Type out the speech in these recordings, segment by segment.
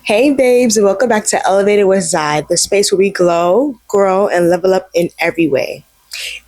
Hey babes, welcome back to Elevated with Zai, the space where we glow, grow, and level up in every way.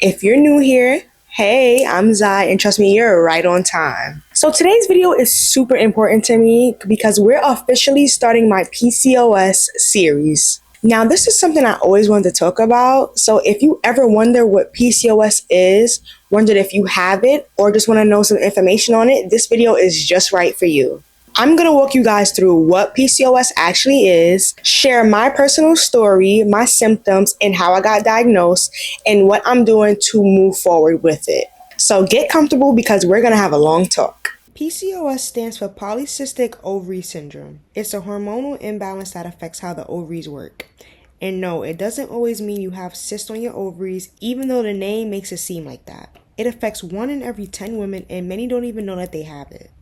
If you're new here, hey, I'm Zai, and trust me, you're right on time. So today's video is super important to me because we're officially starting my PCOS series. Now, this is something I always wanted to talk about, so if you ever wonder what PCOS is, wondered if you have it, or just want to know some information on it, this video is just right for you. I'm going to walk you guys through what PCOS actually is, share my personal story, my symptoms, and how I got diagnosed, and what I'm doing to move forward with it. So get comfortable because we're going to have a long talk. PCOS stands for Polycystic Ovary Syndrome. It's a hormonal imbalance that affects how the ovaries work. And no, it doesn't always mean you have cysts on your ovaries, even though the name makes it seem like that. It affects 1 in every 10 women, and many don't even know that they have it.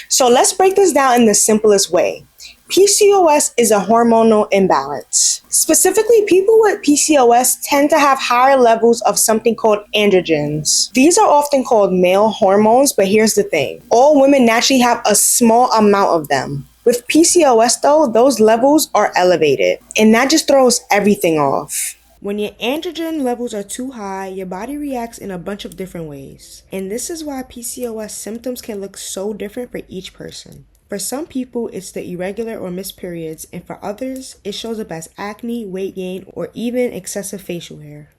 So let's break this down in the simplest way. PCOS is a hormonal imbalance. Specifically, people with PCOS tend to have higher levels of something called androgens. These are often called male hormones, but here's the thing. All women naturally have a small amount of them. With PCOS though, those levels are elevated, and that just throws everything off. When your androgen levels are too high, your body reacts in a bunch of different ways. And this is why PCOS symptoms can look so different for each person. For some people, it's the irregular or missed periods, and for others, it shows up as acne, weight gain, or even excessive facial hair.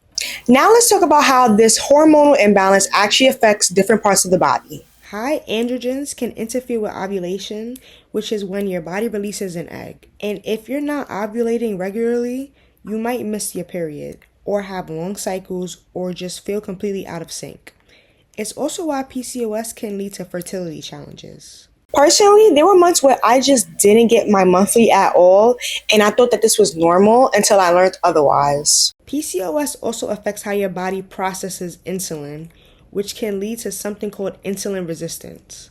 Now let's talk about how this hormonal imbalance actually affects different parts of the body. High androgens can interfere with ovulation, which is when your body releases an egg. And if you're not ovulating regularly, you might miss your period, or have long cycles, or just feel completely out of sync. It's also why PCOS can lead to fertility challenges. Personally, there were months where I just didn't get my monthly at all, and I thought that this was normal until I learned otherwise. PCOS also affects how your body processes insulin, which can lead to something called insulin resistance.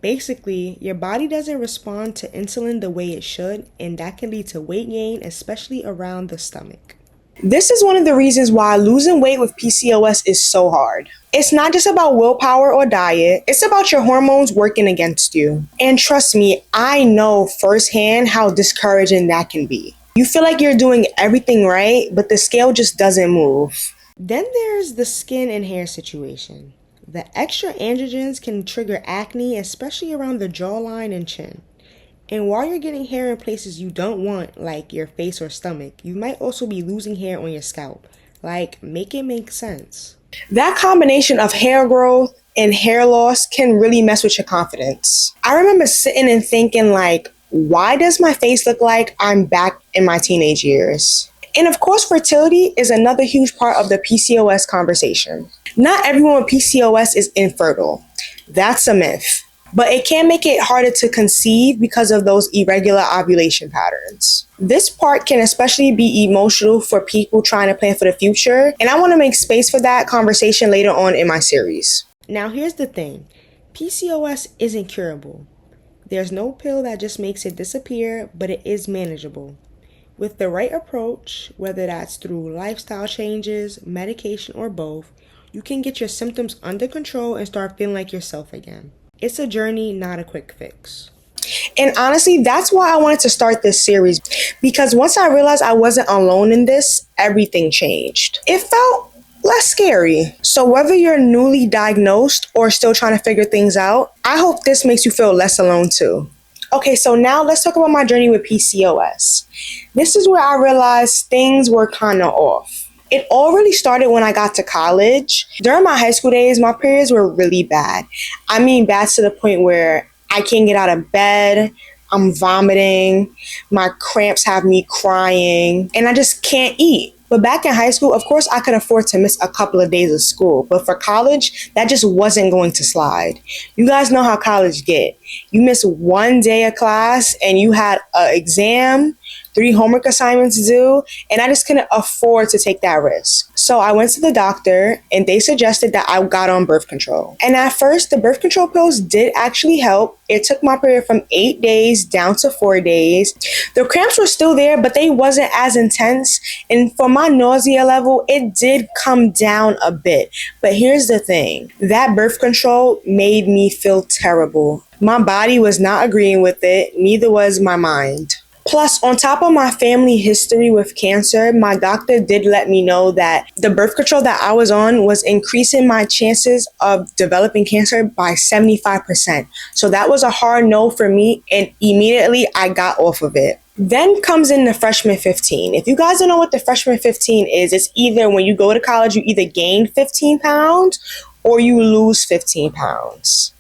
Basically, your body doesn't respond to insulin the way it should, and that can lead to weight gain, especially around the stomach. This is one of the reasons why losing weight with PCOS is so hard. It's not just about willpower or diet, it's about your hormones working against you. And trust me, I know firsthand how discouraging that can be. You feel like you're doing everything right, but the scale just doesn't move. Then there's the skin and hair situation. The extra androgens can trigger acne, especially around the jawline and chin. And while you're getting hair in places you don't want, like your face or stomach, you might also be losing hair on your scalp. Like, make it make sense. That combination of hair growth and hair loss can really mess with your confidence. I remember sitting and thinking like, why does my face look like I'm back in my teenage years? And of course, fertility is another huge part of the PCOS conversation. Not everyone with PCOS is infertile. That's a myth. But it can make it harder to conceive because of those irregular ovulation patterns. This part can especially be emotional for people trying to plan for the future, and I want to make space for that conversation later on in my series. Now here's the thing. PCOS isn't curable. There's no pill that just makes it disappear, but it is manageable. With the right approach, whether that's through lifestyle changes, medication, or both, you can get your symptoms under control and start feeling like yourself again. It's a journey, not a quick fix. And honestly, that's why I wanted to start this series, because once I realized I wasn't alone in this, everything changed. It felt less scary. So whether you're newly diagnosed or still trying to figure things out, I hope this makes you feel less alone too. Okay, so now let's talk about my journey with PCOS. This is where I realized things were kind of off. It all really started when I got to college. During my high school days, my periods were really bad. I mean, bad to the point where I can't get out of bed, I'm vomiting, my cramps have me crying, and I just can't eat. But back in high school, of course, I could afford to miss a couple of days of school. But for college, that just wasn't going to slide. You guys know how college get. You miss 1 day of class and you had an exam, 3 homework assignments due, and I just couldn't afford to take that risk. So I went to the doctor and they suggested that I got on birth control. And at first, the birth control pills did actually help. It took my period from 8 days down to 4 days. The cramps were still there, but they wasn't as intense. And for my nausea level, it did come down a bit. But here's the thing, that birth control made me feel terrible. My body was not agreeing with it, neither was my mind. Plus, on top of my family history with cancer, my doctor did let me know that the birth control that I was on was increasing my chances of developing cancer by 75%. So that was a hard no for me, and immediately I got off of it. Then comes in the freshman 15. If you guys don't know what the freshman 15 is, it's either when you go to college, you either gain 15 pounds or you lose 15 pounds.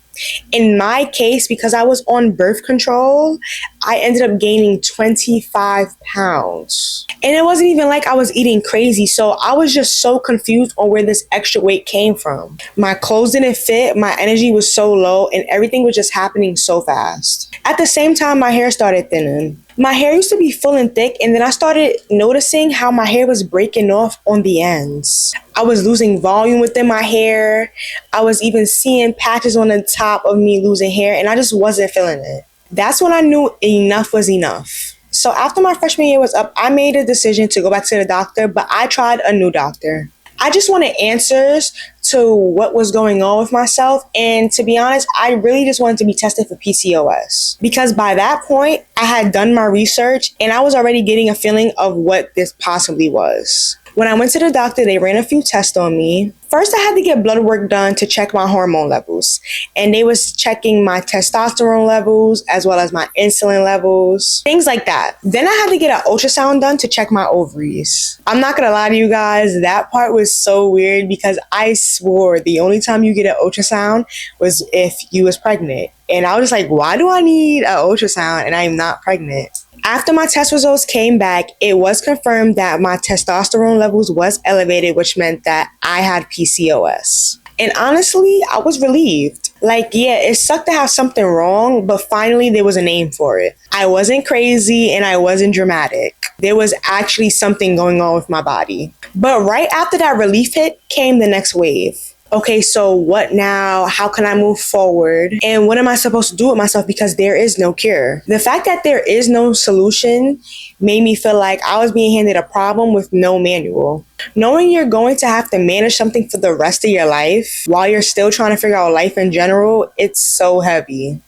In my case, because I was on birth control, I ended up gaining 25 pounds. And it wasn't even like I was eating crazy, so I was just so confused on where this extra weight came from. My clothes didn't fit, my energy was so low, and everything was just happening so fast. At the same time, my hair started thinning. My hair used to be full and thick, and then I started noticing how my hair was breaking off on the ends. I was losing volume within my hair. I was even seeing patches on the top of me losing hair, and I just wasn't feeling it. That's when I knew enough was enough. So after my freshman year was up, I made a decision to go back to the doctor, but I tried a new doctor. I just wanted answers to what was going on with myself. And to be honest, I really just wanted to be tested for PCOS. Because by that point, I had done my research and I was already getting a feeling of what this possibly was. When I went to the doctor, they ran a few tests on me. First, I had to get blood work done to check my hormone levels. And they was checking my testosterone levels as well as my insulin levels, things like that. Then I had to get an ultrasound done to check my ovaries. I'm not gonna lie to you guys, that part was so weird because I swore the only time you get an ultrasound was if you was pregnant. And I was just like, why do I need an ultrasound and I'm not pregnant? After my test results came back, it was confirmed that my testosterone levels was elevated, which meant that I had PCOS. And honestly, I was relieved. Like, yeah, it sucked to have something wrong, but finally there was a name for it. I wasn't crazy and I wasn't dramatic. There was actually something going on with my body. But right after that relief hit came the next wave. Okay, so what now? How can I move forward? And what am I supposed to do with myself? Because there is no cure. The fact that there is no solution made me feel like I was being handed a problem with no manual. Knowing you're going to have to manage something for the rest of your life while you're still trying to figure out life in general, it's so heavy.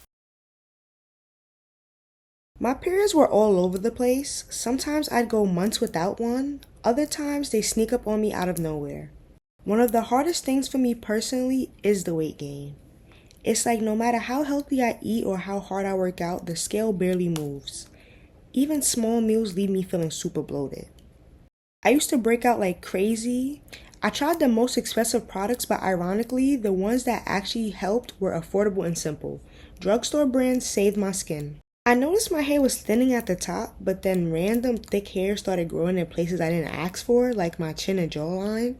My periods were all over the place. Sometimes I'd go months without one. Other times they sneak up on me out of nowhere. One of the hardest things for me personally is the weight gain. It's like no matter how healthy I eat or how hard I work out, the scale barely moves. Even small meals leave me feeling super bloated. I used to break out like crazy. I tried the most expensive products, but ironically, the ones that actually helped were affordable and simple. Drugstore brands saved my skin. I noticed my hair was thinning at the top, but then random thick hair started growing in places I didn't ask for, like my chin and jawline.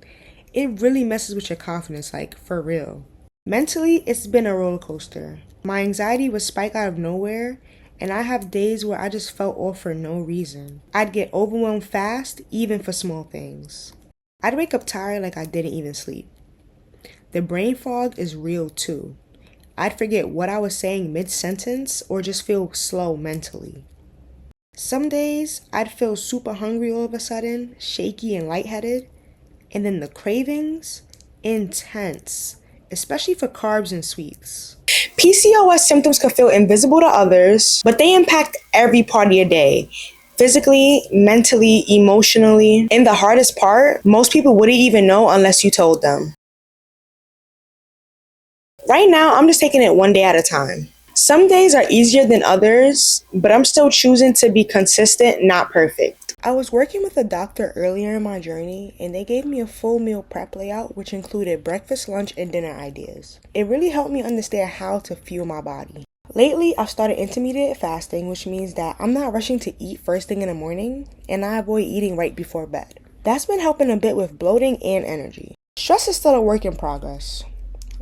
It really messes with your confidence, like for real. Mentally, it's been a roller coaster. My anxiety would spike out of nowhere, and I have days where I just felt off for no reason. I'd get overwhelmed fast, even for small things. I'd wake up tired like I didn't even sleep. The brain fog is real too. I'd forget what I was saying mid-sentence or just feel slow mentally. Some days, I'd feel super hungry all of a sudden, shaky and lightheaded. And then the cravings, intense, especially for carbs and sweets. PCOS symptoms can feel invisible to others, but they impact every part of your day. Physically, mentally, emotionally. And the hardest part, most people wouldn't even know unless you told them. Right now, I'm just taking it one day at a time. Some days are easier than others, but I'm still choosing to be consistent, not perfect. I was working with a doctor earlier in my journey, and they gave me a full meal prep layout, which included breakfast, lunch, and dinner ideas. It really helped me understand how to fuel my body. Lately, I've started intermittent fasting, which means that I'm not rushing to eat first thing in the morning, and I avoid eating right before bed. That's been helping a bit with bloating and energy. Stress is still a work in progress.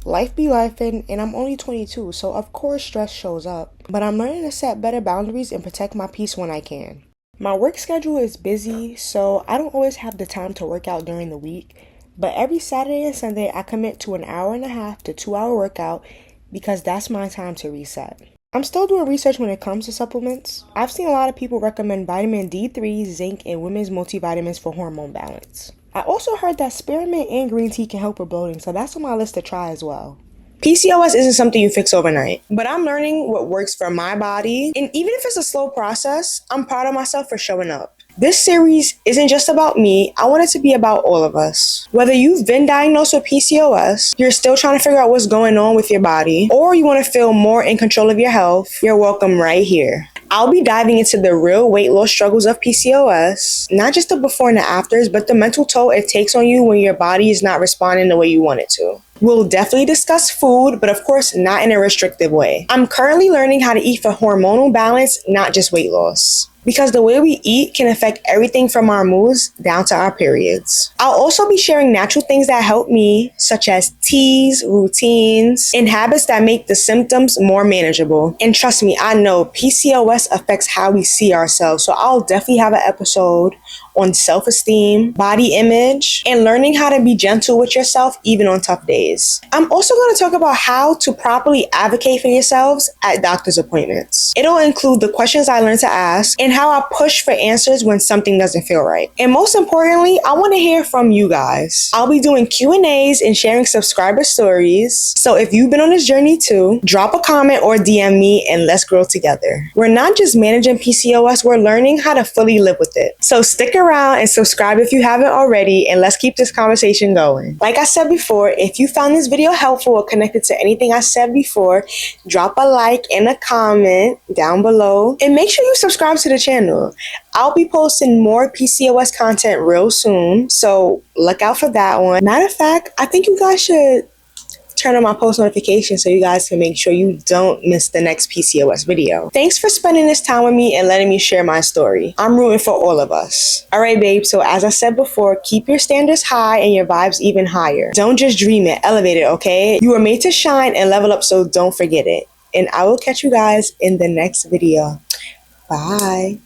Life be lifing, and I'm only 22, so of course stress shows up, but I'm learning to set better boundaries and protect my peace when I can. My work schedule is busy, so I don't always have the time to work out during the week, but every Saturday and Sunday I commit to an hour and a half to 2 hour workout because that's my time to reset. I'm still doing research when it comes to supplements. I've seen a lot of people recommend vitamin D3, zinc, and women's multivitamins for hormone balance. I also heard that spearmint and green tea can help with bloating, so that's on my list to try as well. PCOS isn't something you fix overnight, but I'm learning what works for my body. And even if it's a slow process, I'm proud of myself for showing up. This series isn't just about me, I want it to be about all of us. Whether you've been diagnosed with PCOS, you're still trying to figure out what's going on with your body, or you want to feel more in control of your health, you're welcome right here. I'll be diving into the real weight loss struggles of PCOS, not just the before and the afters, but the mental toll it takes on you when your body is not responding the way you want it to. We'll definitely discuss food, but of course not in a restrictive way. I'm currently learning how to eat for hormonal balance, not just weight loss. Because the way we eat can affect everything from our moods down to our periods. I'll also be sharing natural things that help me, such as teas, routines, and habits that make the symptoms more manageable. And trust me, I know PCOS affects how we see ourselves, so I'll definitely have an episode on self-esteem, body image, and learning how to be gentle with yourself even on tough days. I'm also going to talk about how to properly advocate for yourselves at doctor's appointments. It'll include the questions I learned to ask and how I push for answers when something doesn't feel right. And most importantly, I want to hear from you guys. I'll be doing Q&As and sharing subscriber stories. So if you've been on this journey too, drop a comment or DM me and let's grow together. We're not just managing PCOS, we're learning how to fully live with it. So stick around and subscribe if you haven't already, and let's keep this conversation going. Like I said before, if you found this video helpful or connected to anything I said before, drop a like and a comment down below, and make sure you subscribe to the channel. I'll be posting more PCOS content real soon, so look out for that one. Matter of fact, I think you guys should turn on my post notifications so you guys can make sure you don't miss the next PCOS video. Thanks for spending this time with me and letting me share my story. I'm rooting for all of us. All right, babe, so as I said before, keep your standards high and your vibes even higher. Don't just dream it, elevate it, okay? You are made to shine and level up, so don't forget it. And I will catch you guys in the next video. Bye.